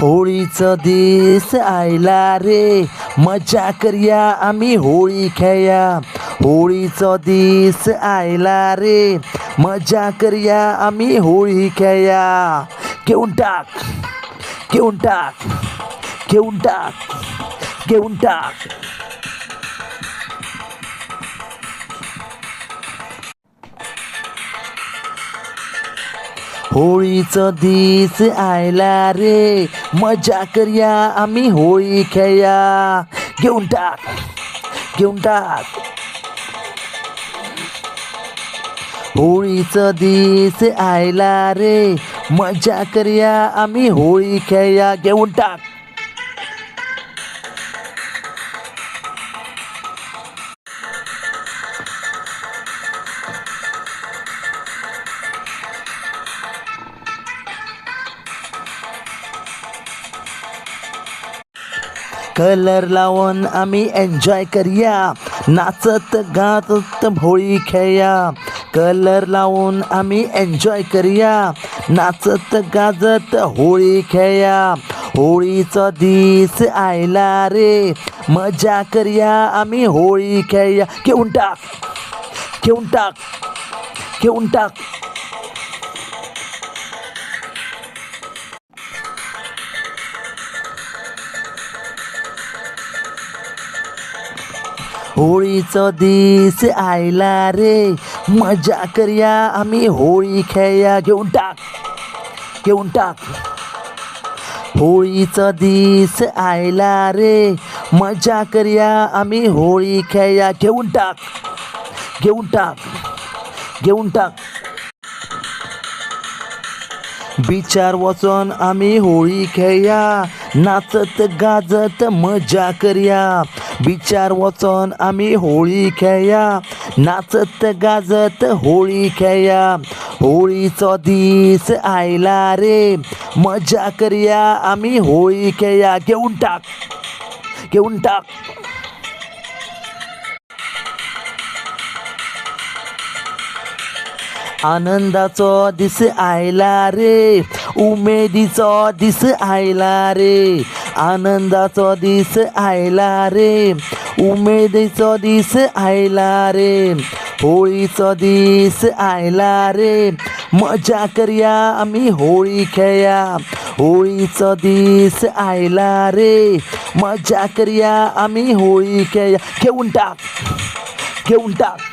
होळीचं दिस आयला रे, मजा करूया आम्ही होळी खेळूया. होळीचं दिस आयला रे, मजा करूया आम्ही होळी खेळूया. घेऊन टाक, घेऊन टाक, घेऊन टाक, घेऊन टाक. होळीचं दिस आयला रे, मजा करूया आम्ही होळी खेळूया. घेऊन टाक, घेऊन टाक. होळीचं दिस आयला रे, मजा करूया आम्ही होळी खेळूया. घेऊन टाक. कलर लावून आम्ही एन्जॉय करूया, नाचत गात होळी खेळूया. कलर लावून आम्ही एन्जॉय करूया, नाचत गाजत होळी खेळूया. होळीचा दिस आयला रे, मजा करूया आम्ही होळी खेळूया. घेऊन टाक, घेऊन टाक, घेऊन टाक. होळीचं दिस आयला रे, मजा करूया आम्ही होळी खेळूया. घेऊन टाक, घेऊन टाक. होळीचं दिस आयला रे, मजा करूया आम्ही होळी खेळूया. घेऊन टाक, घेऊन टाक, घेऊन टाक. बिचार वाचून आम्ही होळी खेळूया, नाचत गाजत मजा करूया. बिचार वाचून आम्ही होळी खेळूया, नाचत गाजत होळी खेळूया. होळीचा दिस आयला रे, मजा करूया आम्ही होळी खेळूया. घेऊन टाक, घेऊन टाक. आनंदाचा दिस आयला रे, उमेदीचा दिस आयला रे. आनंदाचा दिस आयला रे, उमेदीचा दिस आयला रे. होळीचा दिस आयला रे, मजा करूया आम्ही होळी खेळूया. होळीचा दिस आयला रे, मजा करूया आम्ही होळी खेळूया. घेऊन टाक, घेऊन टाक.